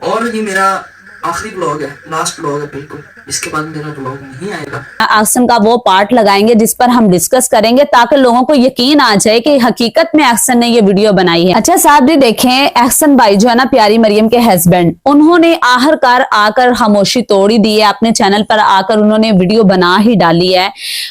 और ये मेरा आखिरी ब्लॉग है, लास्ट ब्लॉग है बिल्कुल। इसके बाद मेरा ब्लॉग नहीं आएगा। एक्शन का वो पार्ट लगाएंगे जिस पर हम डिस्कस करेंगे ताकि लोगों को यकीन आ जाए कि हकीकत में एक्शन ने ये वीडियो बनाई है। अच्छा साहब जी देखें, एक्शन भाई जो है ना प्यारी मरियम के हस्बैंड, उन्होंने आखिरकार आकर खामोशी तोड़ी दी है। अपने चैनल पर आकर उन्होंने वीडियो बना ही डाली है।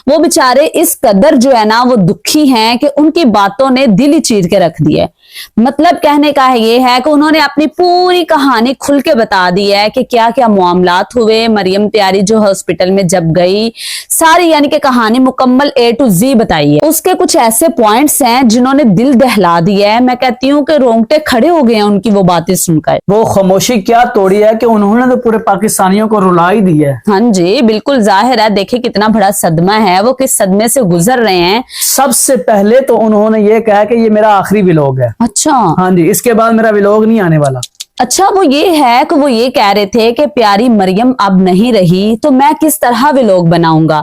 वो बेचारे इस कदर जो है ना वो दुखी हैं कि उनकी बातों ने दिल ही चीर के रख दिया है। मतलब कहने का है ये है कि उन्होंने अपनी पूरी कहानी खुल के बता दी है कि क्या क्या मामलात हुए। मरियम प्यारी जो हॉस्पिटल में जब गई, सारी यानी कि कहानी मुकम्मल A to Z बताई है। उसके कुछ ऐसे पॉइंट्स हैं जिन्होंने दिल दहला दिया है। मैं कहती हूँ कि रोंगटे खड़े हो गए हैं उनकी वो बातें सुनकर। वो खामोशी क्या तोड़ी है कि उन्होंने तो पूरे पाकिस्तानियों को रुला ही दिया है। हाँ जी बिल्कुल जाहिर है, देखिए कितना बड़ा सदमा है, वो किस सदमे से गुजर रहे हैं। सबसे पहले तो उन्होंने ये कहा कि ये मेरा आखिरी व्लॉग है। अच्छा हाँ जी, इसके बाद मेरा व्लॉग नहीं आने वाला। अच्छा, वो ये है कि वो ये कह रहे थे कि प्यारी मरियम अब नहीं रही तो मैं किस तरह व्लॉग बनाऊंगा।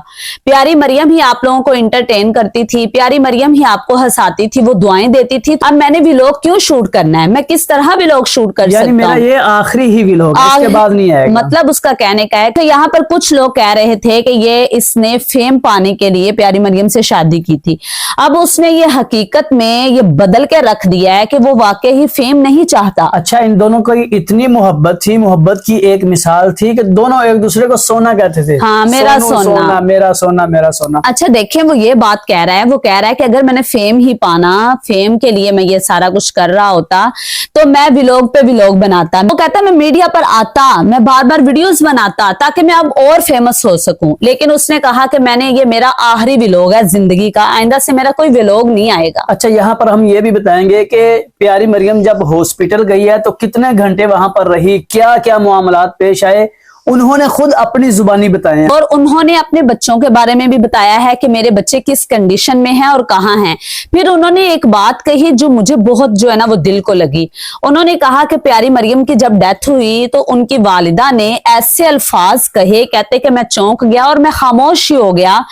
प्यारी मरियम ही आप लोगों को इंटरटेन करती थी, प्यारी मरियम ही आपको हंसाती थी, वो दुआएं देती थी। अब मैंने व्लॉग क्यों शूट करना है, मैं किस तरह व्लॉग शूट कर सकता हूँ? मेरा ये आखिरी ही व्लॉग है, इसके बाद नहीं आएगा। मतलब उसका कहने का है कि यहाँ पर कुछ लोग कह रहे थे कि ये इसने फेम पाने के लिए प्यारी मरियम से शादी की थी। अब उसने ये हकीकत में ये बदल के रख दिया है कि वो वाकई ही फेम नहीं चाहता। अच्छा, इन दोनों की इतनी मोहब्बत थी, मोहब्बत की एक मिसाल थी कि दोनों एक दूसरे को सोना कहते थे। हाँ, मेरा सोना, मेरा सोना, मेरा सोना। अच्छा देखिए, वो ये बात कह रहा है, वो कह रहा है कि अगर मैंने फेम ही पाना, फेम के लिए मैं ये सारा कुछ कर रहा होता तो मैं व्लॉग पे व्लॉग बनाता। वो कहता मैं मीडिया पर आता, मैं बार बार वीडियोस बनाता ताकि मैं अब और फेमस हो सकूं। लेकिन उसने कहा कि मैंने ये मेरा आखिरी व्लॉग है जिंदगी का, आइंदा से मेरा कोई व्लॉग नहीं आएगा। अच्छा, यहाँ पर हम ये भी बताएंगे कि प्यारी मरियम जब हॉस्पिटल गई है तो कितने घंटे वहां पर रही, क्या क्या मामलात पेश आए, उन्होंने खुद अपनी जुबानी बताए हैं। और उन्होंने अपने बच्चों के बारे में भी बताया है कि मेरे बच्चे किस कंडीशन में हैं और कहाँ हैं। फिर उन्होंने एक बात कही जो मुझे बहुत जो है ना वो दिल को लगी। उन्होंने कहा कि प्यारी मरियम की जब डेथ हुई तो उनकी वालिदा ने ऐसे अल्फाज कहे, कहते कि मैं चौंक गया और मैं खामोश ही हो गया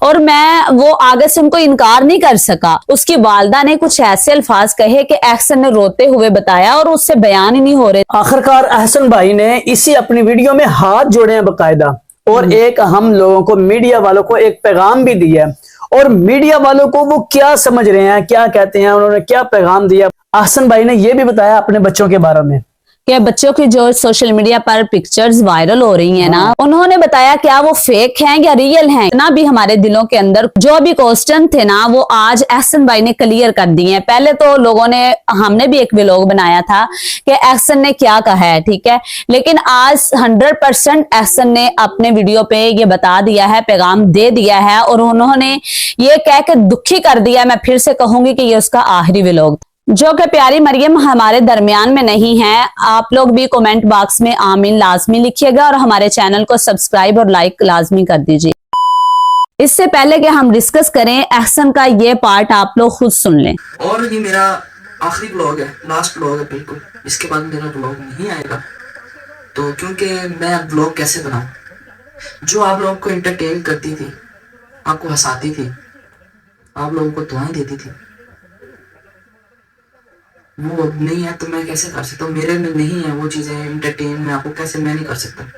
और मैं वो आगे से उनको इनकार नहीं कर सका। उसकी वालिदा ने कुछ ऐसे अल्फाज कहे कि अहसन ने रोते हुए बताया और उससे बयान ही नहीं हो रहे। आखिरकार अहसन भाई ने इसी अपनी वीडियो में हाथ जोड़े हैं बकायदा, और एक हम लोगों को, मीडिया वालों को एक पैगाम भी दिया है। और मीडिया वालों को वो क्या समझ रहे हैं, क्या कहते हैं, उन्होंने क्या पैगाम दिया। अहसन भाई ने ये भी बताया अपने बच्चों के बारे में कि बच्चों की जो सोशल मीडिया पर पिक्चर्स वायरल हो रही हैं ना, उन्होंने बताया क्या वो फेक हैं या रियल हैं। ना भी हमारे दिलों के अंदर जो भी क्वेश्चन थे ना वो आज अहसन भाई ने क्लियर कर दिए हैं। पहले तो लोगों ने, हमने भी एक व्लॉग बनाया था कि अहसन ने क्या कहा है, ठीक है, लेकिन आज 100% अहसन ने अपने वीडियो पे ये बता दिया है, पैगाम दे दिया है और उन्होंने ये कह के दुखी कर दिया। मैं फिर से कहूंगी कि ये उसका आखिरी व्लॉग जो कि प्यारी मरियम हमारे दरमियान में नहीं है। आप लोग भी कमेंट बॉक्स में आमीन लाजमी लिखिएगा और हमारे चैनल को सब्सक्राइब और लाइक लाजमी कर दीजिए। इससे पहले कि हम डिस्कस करें, अहसन का ये पार्ट आप लोग खुद सुन लें। और ये मेरा आखिरी ब्लॉग है, लास्ट ब्लॉग है बिल्कुल। इसके बाद मेरा ब्लॉग नहीं आएगा। तो क्योंकि मैं ब्लॉग कैसे बनाऊं, जो आप लोगों को एंटरटेन करती थी, आपको हंसाती थी, आप लोगों को दुआएं देती थी, वो अब नहीं है तो मैं कैसे कर सकता हूँ? मेरे में नहीं है वो चीजें एंटरटेन, मैं आपको कैसे, मैं नहीं कर सकता।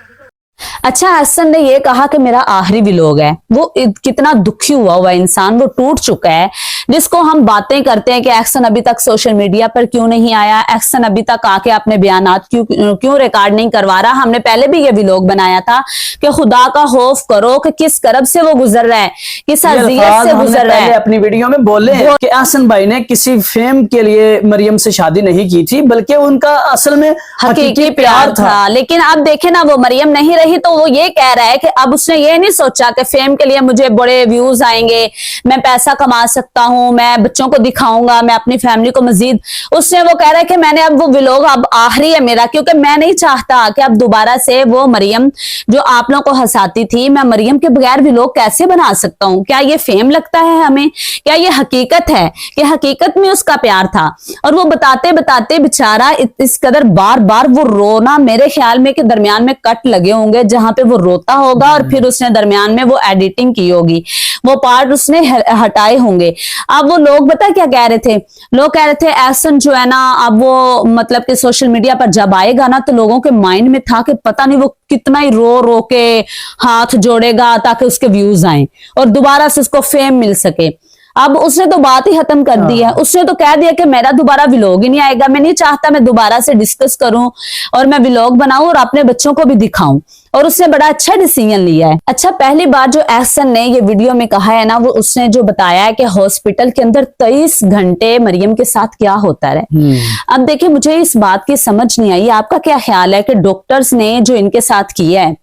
अच्छा, अहसन ने ये कहा कि मेरा आखिरी व्लॉग है। वो कितना दुखी हुआ इंसान, वो टूट चुका है। जिसको हम बातें करते हैं कि अहसन अभी तक सोशल मीडिया पर क्यों नहीं आया, अहसन अभी तक आके अपने बयानात क्यों रिकॉर्ड नहीं करवा रहा। हमने पहले भी ये व्लॉग बनाया था कि खुदा का खौफ करो कि किस करब से वो गुजर रहा है, किस अज़ियत से गुजर रहा है। अपनी वीडियो में बोले कि अहसन भाई ने किसी फेम के लिए मरियम से शादी नहीं की थी, बल्कि उनका असल में हकीकी प्यार था। लेकिन अब देखे ना, वो मरियम नहीं रही तो वो ये कह रहा है कि अब उसने ये नहीं सोचा कि फेम के लिए मुझे बड़े व्यूज आएंगे, मैं पैसा कमा सकता हूं, मैं बच्चों को दिखाऊंगा, मैं अपनी फैमिली को मजीद। उसने वो कह रहा है कि मैंने अब वो व्लॉग अब आखिरी है मेरा, क्योंकि मैं नहीं चाहता कि अब दोबारा से वो मरियम जो आप लोगों को हंसाती थी, मैं मरियम के बगैर व्लॉग कैसे बना सकता हूं? क्या ये फेम लगता है हमें? क्या ये हकीकत है कि हकीकत में उसका प्यार था? और वो बताते बताते बेचारा इस कदर बार बार वो रोना, मेरे ख्याल में कि दरमियान में कट लगे होंगे जहां पे वो रोता होगा और फिर उसने दरमियान में वो एडिटिंग की होगी, वो पार्ट उसने हटाए होंगे। अब वो लोग बता क्या कह रहे थे, लोग कह रहे थे एहसन जो है ना, अब वो मतलब कि सोशल मीडिया पर जब आएगा ना तो लोगों के माइंड में था कि पता नहीं वो कितना ही रो रो के हाथ जोड़ेगा ताकि उसके व्यूज आए और दोबारा से उसको फेम मिल सके। अब उसने तो बात ही खत्म कर दी है, उसने तो कह दिया कि मेरा दोबारा व्लॉग ही नहीं आएगा, मैं नहीं चाहता मैं दोबारा से डिस्कस करूं और मैं व्लॉग बनाऊं और अपने बच्चों को भी दिखाऊं, और उसने बड़ा अच्छा डिसीजन लिया है। अच्छा, पहली बार जो एहसन ने ये वीडियो में कहा है ना, वो उसने जो बताया है कि हॉस्पिटल के अंदर 23 घंटे मरियम के साथ क्या होता रहे। अब देखिए, मुझे इस बात की समझ नहीं आई, आपका क्या ख्याल है कि डॉक्टर्स ने जो इनके साथ किया है,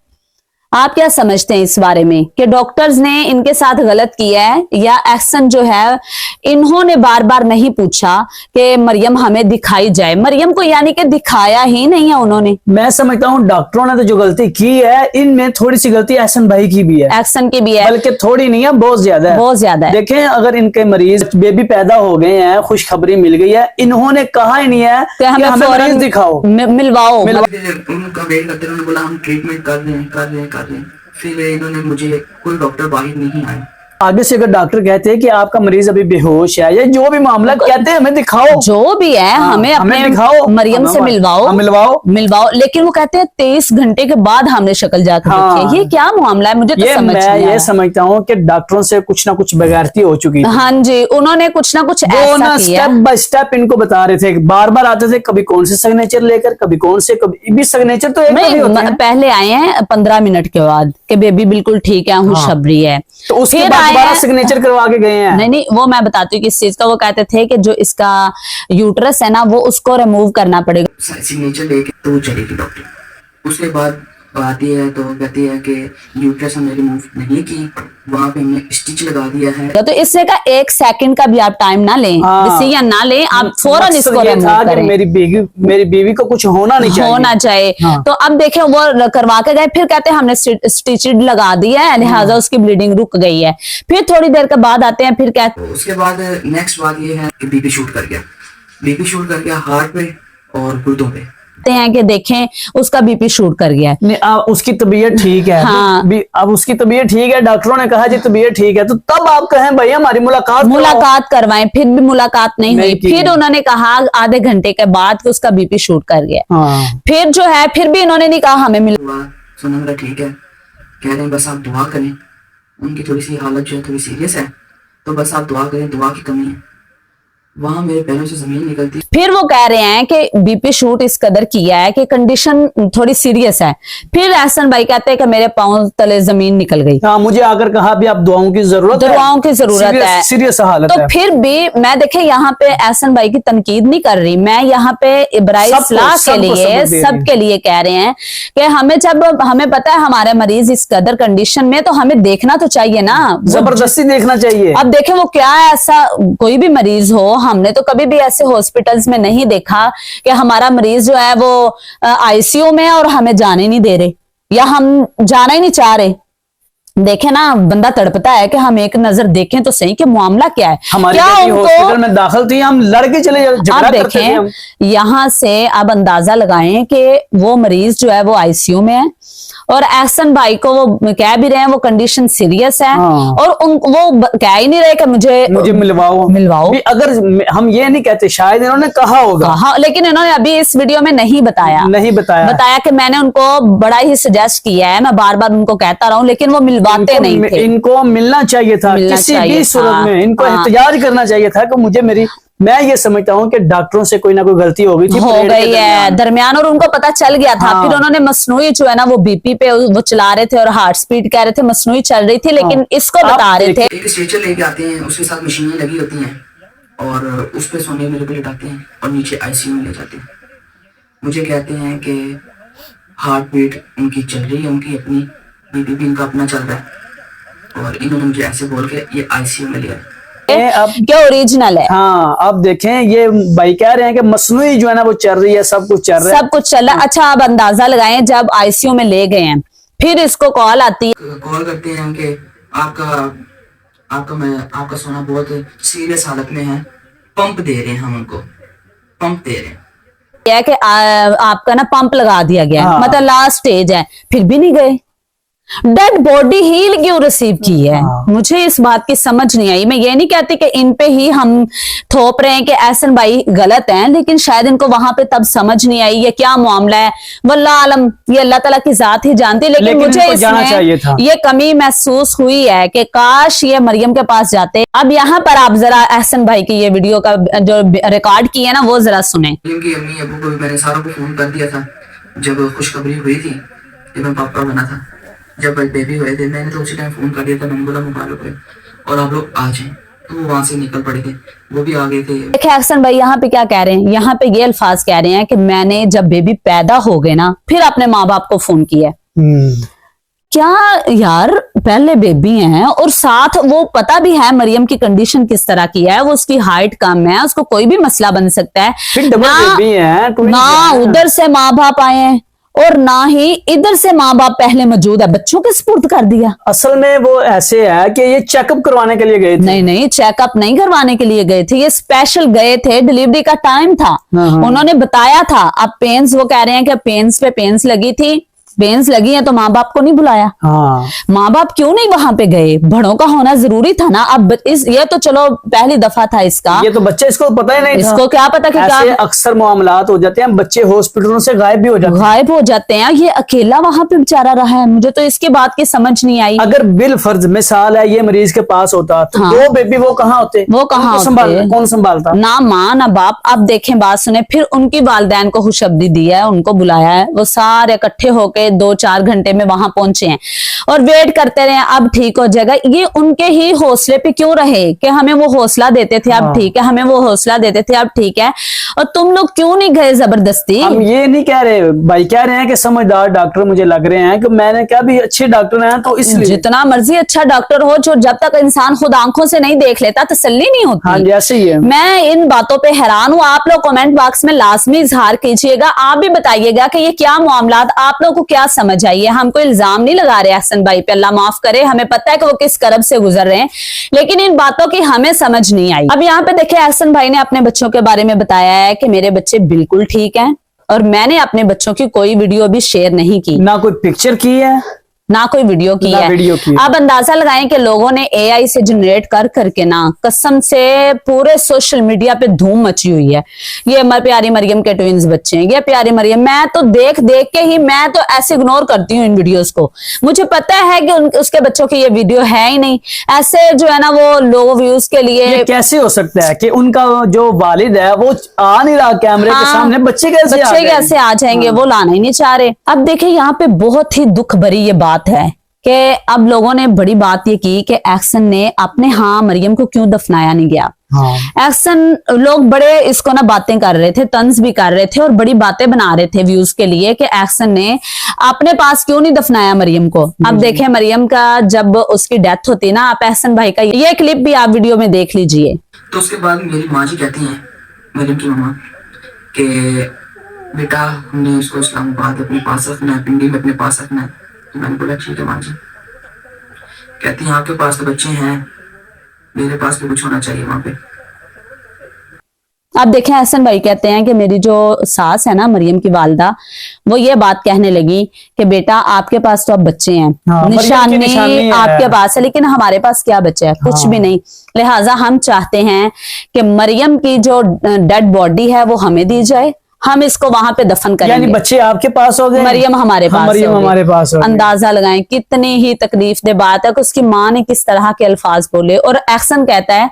आप क्या समझते हैं इस बारे में कि डॉक्टर्स ने इनके साथ गलत किया है, या एहसन जो है इन्होंने बार बार नहीं पूछा कि मरियम हमें दिखाई जाए, मरियम को यानी कि दिखाया ही नहीं है उन्होंने। मैं समझता हूँ डॉक्टरों ने तो जो गलती की है, इनमें थोड़ी सी गलती एहसन भाई की भी है, एहसन की भी है, बल्कि थोड़ी नहीं है, बहुत ज्यादा है, बहुत ज्यादा है। देखें, अगर इनके मरीज बेबी पैदा हो गए हैं, खुशखबरी मिल गई है, इन्होंने कहा ही नहीं है कि हमें मरीज दिखाओ, मिलवाओ। उनका वेट करते उन्होंने बोला हम ट्रीटमेंट कर रहे हैं। फिर इन्होंने मुझे कोई डॉक्टर बाहर नहीं आया। आगे से अगर डॉक्टर कहते हैं कि आपका मरीज अभी बेहोश है या जो भी मामला, कहते हैं हमें दिखाओ, जो भी है हमें अपने दिखाओ, मरियम से मिलवाओ, लेकिन वो कहते हैं 23 घंटे के बाद हमने शक्ल जाकर देखी है। ये क्या मामला है, मुझे तो समझ नहीं आया। ये समझता हूँ कि डॉक्टरों से कुछ ना कुछ बेगैरती हो चुकी है। हाँ जी, उन्होंने कुछ ना कुछ ऐसा किया, स्टेप बाय स्टेप इनको बता रहे थे, बार बार आते थे, कभी कौन से सिग्नेचर लेकर, कभी कौन से, कभी भी सिग्नेचर तो एक ही होते हैं। पहले आए हैं 15 मिनट के बाद कि बेबी बिल्कुल ठीक है, खुशखबरी है, तो उसके बाद दोबारा सिग्नेचर करवा के गए हैं। नहीं, वो मैं बताती हूँ किस चीज का। वो कहते थे कि जो इसका यूट्रस है ना, वो उसको रिमूव करना पड़ेगा, सिग्नेचर लेके तो चलेगी डॉक्टर। उसके बाद आती है तो कहती है कि यूट्रस हमने रिमूव नहीं की, वहां पे हमने स्टिच लगा दिया है। तो इससे का 1 सेकंड का भी आप टाइम ना लें, डिसीजन ना लें, आप फौरन इसको रिमूव करें। मेरी बीवी को कुछ होना चाहिए। तो अब देखें, वो करवा के गए, फिर कहते हैं हमने स्टिचेड लगा दिया है, लिहाजा उसकी ब्लीडिंग रुक गई है। फिर थोड़ी देर के बाद आते हैं, फिर कहते उसके बाद नेक्स्ट बात ये है कि बीपी शूट कर गया हार्ट पे और गुर्दों पे हैं कि देखें उसका बीपी शूट कर गया है। उसकी तबीयत ठीक है। हाँ। अब उसकी तबीयत ठीक है, डॉक्टरों ने कहा जी तबीयत ठीक है, तो तब आप कहें भाई हमारी मुलाकात करवाएं, फिर भी मुलाकात नहीं हुई। फिर उन्होंने कहा आधे घंटे के बाद कि उसका बीपी शूट कर गया। हाँ। फिर जो है, फिर भी इन्होंने नहीं कहा हमें मिल। सुना ठीक है, कह रहे हैं बस आप दुआ करें, उनकी थोड़ी सी हालत जो है थोड़ी सीरियस है, तो बस आप दुआ करें, दुआ की कमी है। वहां मेरे पैरों से जमीन निकलती। फिर वो कह रहे हैं कि बीपी शूट इस कदर किया है कि कंडीशन थोड़ी सीरियस है। फिर एहसन भाई कहते हैं कि मेरे पांव तले जमीन निकल गई। हाँ, मुझे आकर कहा भी आप दुआओं की जरूरत है, सीरियस हालत तो है। फिर भी मैं देखे यहाँ पे एहसन भाई की तनकीद नहीं कर रही, मैं यहाँ पे इब्राहिम इस्लाह के लिए सबके लिए कह रहे हैं कि हमें जब हमें पता है हमारे मरीज इस कदर कंडीशन में, तो हमें देखना तो चाहिए ना, जबरदस्ती देखना चाहिए। अब देखें वो क्या है, ऐसा कोई भी मरीज हो, हमने तो कभी भी ऐसे हॉस्पिटल्स में नहीं देखा कि हमारा मरीज जो है वो आईसीयू में है और हमें जाने नहीं दे रहे या हम जाना ही नहीं चाह रहे। देखे ना, बंदा तड़पता है कि हम एक नजर देखें तो सही कि मामला क्या है। हमारी हॉस्पिटल में दाखिल थी, हम लड़के चले आप देखें, यहां से आप अंदाजा लगाएं कि वो मरीज जो है वो आईसीयू में है और एहसन भाई को वो कह भी रहे हैं वो कंडीशन सीरियस है। हाँ। और वो कह ही नहीं रहे कि मुझे मिलवाओ। अगर हम ये नहीं कहते, शायद इन्होंने कहा होगा, लेकिन इन्होंने अभी इस वीडियो में नहीं बताया कि मैंने उनको बड़ा ही सजेस्ट किया है, मैं बार बार उनको कहता रहा हूं, लेकिन वो मिलवाते नहीं थे। इनको मिलना चाहिए था, किसी भी सूरत में इनको एहतजाज करना चाहिए था कि मुझे मैं ये समझता हूँ कि डॉक्टरों से कोई ना कोई गलती हो गई है दरमियान, और उनको पता चल गया था। फिर उन्होंने मसनूई जो है ना, वो बीपी पे वो चला रहे थे और हार्ट स्पीड कह रहे थे मसनूई चल रही थी, लेकिन इसको बता रहे थे। एक स्ट्रेचर लेके आते हैं, उसके साथ मशीनें लगी होती हैं और उस पे सोने मेरे पे लिटाते हैं और नीचे आईसीयू में ले जाते हैं। मुझे कहते हैं कि हार्ट बीट उनकी चल रही है, उनकी अपनी बीपी भी इनका अपना चल रहा है, और इन्होंने मुझे ऐसे बोल के ये आईसीयू में लिया। अब क्या ओरिजिनल है। हाँ, अब देखें, ये भाई कह रहे हैं कि मसनूई जो है ना वो चल रही है, सब कुछ चल रहा है। अच्छा, आप अंदाजा लगाएं, जब आईसीयू में ले गए हैं, फिर इसको कॉल आती है, कॉल करते हैं कि आपका सोना बहुत सीरियस हालत में है, पंप दे रहे हैं, हम उनको पंप दे रहे हैं कि आपका ना पंप लगा दिया गया है, मतलब लास्ट स्टेज है। फिर भी नहीं गए, डेड बॉडी ही क्यों रिसीव की है? मुझे इस बात की समझ नहीं आई। मैं ये नहीं कहती कि इन पे ही हम थोप रहे हैं कि एहसन भाई गलत हैं, लेकिन शायद इनको वहां पे तब समझ नहीं आई ये क्या मामला है। वल्लाह आलम, ये अल्लाह ताला की जात ही जानती। लेकिन मुझे इसमें ये कमी महसूस हुई है कि काश ये मरियम के पास जाते। अब यहाँ पर आप जरा एहसन भाई की ये वीडियो का जो रिकॉर्ड की है ना वो जरा सुने। उनकी अम्मी अबू को मैंने सारों को फोन कर दिया था जब खुशखबरी हुई थी कि मैं पापा बना था। जब बेबी हुए थे मैंने तो उसी टाइम फोन कर दिया था, मैंने बोला मुबारक है और आप लोग आ जाएं। तो वो वहां से निकल पड़े थे, वो भी आ गए थे। देखिए एहसन भाई यहाँ पे क्या कह रहे हैं, यहाँ पे ये अल्फाज कह रहे हैं कि मैंने जब बेबी पैदा हो गए ना फिर अपने माँ बाप को फोन किया। क्या यार, पहले बेबी हैं और साथ वो पता भी है मरियम की कंडीशन किस तरह की है, वो उसकी हाइट कम है, उसको कोई भी मसला बन सकता है ना उधर से माँ बाप आए हैं और ना ही इधर से माँ बाप पहले मौजूद है, बच्चों के सुपुर्द कर दिया। असल में वो ऐसे है कि ये चेकअप करवाने के लिए गए थे। नहीं, चेकअप नहीं करवाने के लिए गए थे, ये स्पेशल गए थे, डिलीवरी का टाइम था। उन्होंने बताया था। अब पेन्स, वो कह रहे हैं कि पेन्स पे पेन्स लगी थी, पेन्स लगी है तो माँ बाप को नहीं बुलाया। माँ बाप क्यों नहीं वहां पे गए? बड़ों का होना जरूरी था ना। अब ये तो चलो पहली दफा था इसका, ये तो बच्चे इसको पता ही नहीं था। इसको क्या पता कि ऐसे अक्सर मामलात हो जाते हैं, बच्चे हॉस्पिटलों से गायब भी हो जाते हैं। ये अकेला वहां पे बेचारा रहा है, मुझे तो इसकी बात की समझ नहीं आई। अगर बिल फर्ज मिसाल है ये मरीज के पास होता तो दो बेबी वो कहाँ होते? कौन संभालता? ना माँ ना बाप। अब देखें, बात सुने, फिर उनकी वालिदैन को खुशखबरी दी है, उनको बुलाया है, वो सारे इकट्ठे होके 2-4 घंटे में वहां पहुंचे हैं और वेट करते रहे अब ठीक हो जाएगा। ये उनके ही हौसले पे क्यों रहे कि हमें वो हौसला देते थे अब ठीक है, हमें वो हौसला देते थे अब ठीक है, और तुम लोग क्यों नहीं गए जबरदस्ती? हम ये नहीं कह रहे भाई, कह रहे हैं कि समझदार डॉक्टर मुझे लग रहे हैं कि मैंने क्या भी अच्छे डॉक्टर हैं तो इसलिए। जितना मर्जी अच्छा डॉक्टर हो, जो जब तक इंसान खुद आंखों से नहीं देख लेता तसल्ली नहीं होती। हाँ, जैसे ही है। मैं इन बातों पे हैरान हूँ। आप लोग कमेंट बॉक्स में लाजमी इजहार कीजिएगा, आप भी बताइएगा कि ये क्या मामलात आप लोगों को क्या समझ आई है। हमको इल्जाम नहीं लगा रहे एहसन भाई पे, अल्लाह माफ करे, हमें पता है कि वो किस करब से गुजर रहे हैं, लेकिन इन बातों की हमें समझ नहीं आई। अब यहाँ पे देखिए एहसन भाई ने अपने बच्चों के बारे में बताया है कि मेरे बच्चे बिल्कुल ठीक हैं और मैंने अपने बच्चों की कोई वीडियो भी शेयर नहीं की, ना कोई पिक्चर की है, ना कोई वीडियो की है। अब अंदाजा लगाएं कि लोगों ने एआई से जनरेट कर करके ना कसम से पूरे सोशल मीडिया पे धूम मची हुई है। ये प्यारी मरियम के ट्विंस बच्चे हैं, ये प्यारी मरियम। मैं तो देख देख के ही मैं तो ऐसे इग्नोर करती हूँ इन वीडियोस को। मुझे पता है कि उसके बच्चों की ये वीडियो है ही नहीं। ऐसे जो है ना वो लो व्यूज के लिए। ये कैसे हो सकता है कि उनका जो वालिद है वो आ नहीं रहा कैमरे के सामने, बच्चे कैसे आ जाएंगे? वो लाना ही नहीं चाह रहे। अब देखिए यहाँ पे बहुत ही दुख भरी ये बात है कि अब लोगों ने बड़ी बात ये की कि एहसन ने अपने मरियम को क्यों दफनाया नहीं गया। एहसन, लोग बड़े इसको ना बातें कर रहे थे, तंज भी कर रहे थे और बड़ी बातें बना रहे थे व्यूज के लिए कि एहसन ने अपने पास क्यों नहीं दफनाया मरियम को। अब देखें मरियम का जब उसकी डेथ होती ना, आप एहसन भाई का ये क्लिप भी आप वीडियो में देख लीजिए। तो उसके बाद मेरी माँ जी कहती हैं, मरियम की मामा, कि बेटा हमने उसको इस्लामाबाद अपने पास रखना है, पिंडी में अपने पास रखना है। तो मैंने बोला ठीक है माँ जी। कहती हैं आपके पास तो बच्चे हैं, मेरे पास भी कुछ होना चाहिए वहां पे। अब देखें एहसन भाई कहते हैं कि मेरी जो सास है ना मरियम की वालदा, वो ये बात कहने लगी कि बेटा आपके पास तो अब बच्चे हैं, निशानी आपके पास है, लेकिन हमारे पास क्या बच्चा है? कुछ भी नहीं। लिहाजा हम चाहते हैं कि मरियम की जो डेड बॉडी है वो हमें दी जाए, हम इसको वहां पे दफन करेंगे। यानी बच्चे आपके पास हो गए, मरियम हमारे पास हो गए। अंदाजा लगाएं कितनी ही तकलीफ दे बात है कि उसकी माँ ने किस तरह के अल्फाज बोले। और एहसन कहता है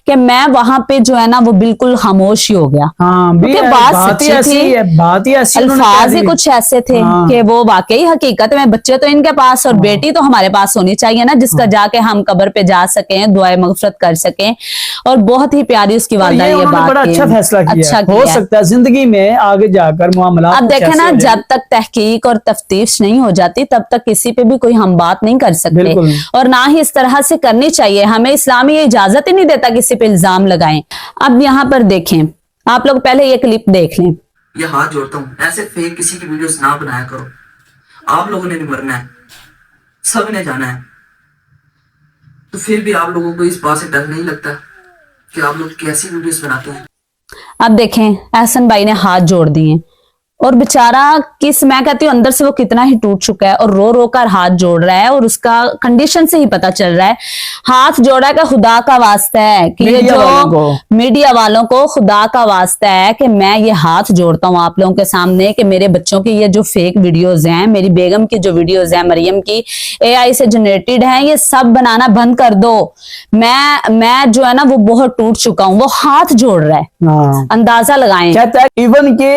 कि मैं वहां पे जो है ना वो बिल्कुल खामोश ही हो गया। बात सच्ची थी, अल्फाज ही कुछ ऐसे थे कि वो वाकई हकीकत में बच्चे तो इनके पास और बेटी तो हमारे पास होनी चाहिए ना, जिसका जाके हम कब्र पे जा सके, दुआए मगफरत कर सके। और बहुत ही प्यारी उसकी वालदा ये बात, बड़ा अच्छा फैसला किया। हो सकता है जिंदगी में आगे जाकर मामला। अब देखे ना, जब तक तहकीक और तफ्तीश नहीं हो जाती तब तक किसी पे भी कोई हम बात नहीं कर सकते, और ना ही इस तरह से करनी चाहिए। हमें इस्लामी इजाजत ही नहीं देता किसी पे इल्जाम लगाएं। अब यहाँ पर देखें, आप लोग पहले ये क्लिप देख लें। ये हाथ जोड़ता हूँ, ऐसे फेक किसी की वीडियोस ना बनाया करो। आप लोगों ने भी मरना है, सब ने जाना है, तो फिर भी आप लोगों को इस बात से डर नहीं लगता कि आप लोग कैसी वीडियोस बनाते हैं? अब देखें एहसन भाई ने हाथ जोड़ दिए और बेचारा किस, मैं कहती हूँ अंदर से वो कितना ही टूट चुका है और रो रो कर हाथ जोड़ रहा है, और उसका कंडीशन से ही पता चल रहा है। हाथ जोड़ा है कि खुदा का वास्ता है कि ये जो मीडिया वालों को खुदा का वास्ता है कि मैं ये हाथ जोड़ता हूँ आप लोगों के सामने कि मेरे बच्चों की ये जो फेक वीडियोज हैं, मेरी बेगम की जो वीडियोज हैं, मरियम की AI से जनरेटेड हैं, ये सब बनाना बंद कर दो। मैं जो है ना वो बहुत टूट चुका हूँ। वो हाथ जोड़ रहा है, अंदाजा लगाएं। कहता है इवन के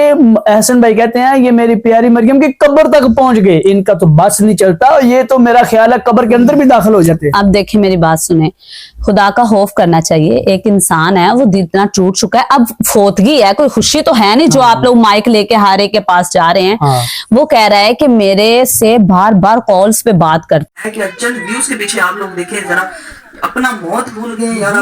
एहसन भाई कहते हैं ये मेरी प्यारी मरियम की कब्र तक पहुंच गए, इनका तो बस नहीं चलता, ये तो मेरा ख्याल है कब्र के अंदर भी दाखिल हो जाते हैं। अब देखिए मेरी बात सुने, खुदा का खौफ करना चाहिए। एक इंसान है वो इतना टूट चुका है, अब फोतगी है, कोई खुशी तो है नहीं जो आप लोग माइक लेके हारे के पास जा रहे हैं। वो कह रहा है कि मेरे से बार बार कॉल्स पे बात करते है कि चंद व्यूज के पीछे आप लोग देखें जरा, अपना मौत भूल गए यार।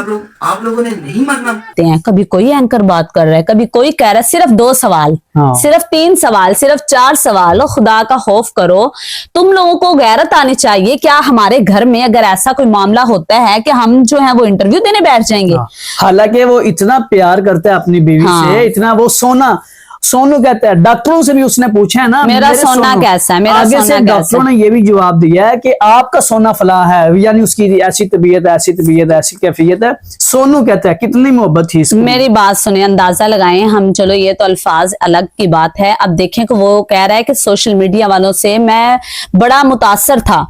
आप लोगों ने नहीं मरना हैं। कभी कोई एंकर बात कर रहा है, कभी कोई कह रहा है सिर्फ 2 सवाल, सिर्फ 3 सवाल, सिर्फ 4 सवाल। और खुदा का खौफ करो, तुम लोगों को गैरत आनी चाहिए। क्या हमारे घर में अगर ऐसा कोई मामला होता है कि हम जो है वो इंटरव्यू देने बैठ जाएंगे? हालांकि वो इतना प्यार करता है अपनी बीवी से, इतना वो सोनू कहता है, डॉक्टरों से भी उसने पूछा है ना मेरा सोना कैसा है, मेरा आगे सोना से डॉक्टरों ने ये भी जवाब दिया है कि आपका सोना फला है, यानी उसकी ऐसी तबीयत ऐसी कैफियत है। सोनू कहता है कितनी मोहब्बत थी इसको। मेरी बात सुने, अंदाजा लगाएं हम। चलो ये तो अल्फाज अलग की बात है। अब देखें कि वो कह रहा है कि सोशल मीडिया वालों से मैं बड़ा मुतासर था,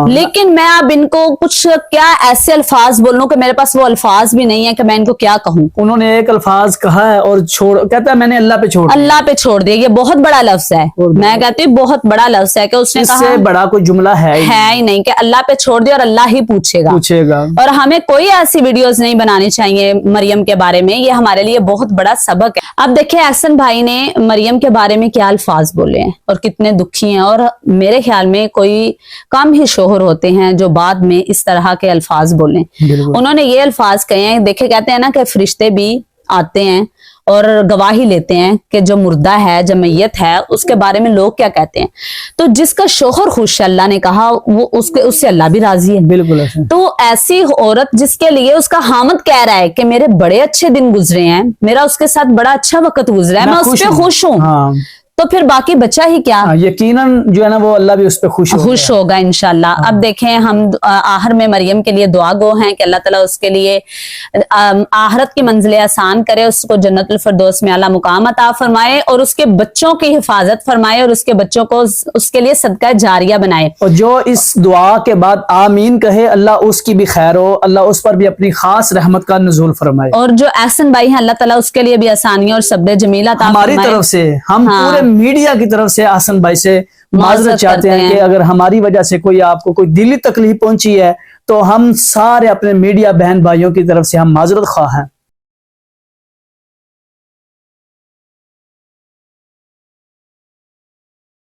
लेकिन मैं अब इनको कुछ क्या ऐसे अल्फाज बोलूं कि मेरे पास वो अल्फाज भी नहीं है कि मैं इनको क्या कहूं। उन्होंने एक अल्फाज कहा है और कहता है मैंने अल्लाह पे छोड़ दिया। ये बहुत बड़ा लफ्ज है, मैं कहती हूँ बहुत बड़ा लफ्ज है कि उसने कहा, इससे बड़ा कोई जुमला है ही नहीं कि अल्लाह पे छोड़ दिया और अल्लाह ही पूछेगा। और हमें कोई ऐसी वीडियोस नहीं बनानी चाहिए मरियम के बारे में, ये हमारे लिए बहुत बड़ा सबक है। अब देखिए एहसन भाई ने मरियम के बारे में क्या अल्फाज बोले हैं और कितने दुखी हैं, और मेरे ख्याल में कोई कम ही शोहर होते हैं जो बाद में इस तरह के अल्फाज बोले। उन्होंने ये अल्फाज कहे हैं, देखे कहते हैं ना कि फरिश्ते भी आते हैं और गवाही लेते हैं कि जो मुर्दा है, जो मैयत है, उसके बारे में लोग क्या कहते हैं। तो जिसका शोहर खुश है, अल्लाह ने कहा वो उससे अल्लाह भी राजी है। बिल्कुल। तो ऐसी औरत जिसके लिए उसका हामद कह रहा है कि मेरे बड़े अच्छे दिन गुजरे हैं, मेरा उसके साथ बड़ा अच्छा वक्त गुजरा है, मैं उस पर खुश हूँ, तो फिर बाकी बचा ही क्या। यकीनन जो है ना वो अल्लाह भी उस पर खुश होगा इंशाल्लाह। अब देखें हम आहर में मरियम के लिए दुआ गो हैं कि अल्लाह ताला उसके लिए आहरत की मंजिलें आसान करे, उसको जन्नतुल फिरदौस में आला मुकाम अता फरमाए और उसके बच्चों की हिफाजत फरमाए और उसके बच्चों को उसके लिए सदका जारिया बनाए। और जो इस दुआ के बाद आमीन कहे, अल्लाह उसकी भी खैर हो, अल्लाह उस पर भी अपनी खास रहमत का नुज़ूल फरमाए। और जो एहसन भाई है, अल्लाह ताला उसके लिए भी आसानियां और सब्र जमीला अता फरमाए। हमारी तरफ से हम पूरे मीडिया की तरफ से एहसन भाई से माजरत चाहते हैं कि अगर हमारी वजह से कोई आपको कोई दिली तकलीफ पहुंची है तो हम सारे अपने मीडिया बहन भाइयों की तरफ से हम माजरत ख्वाह हैं।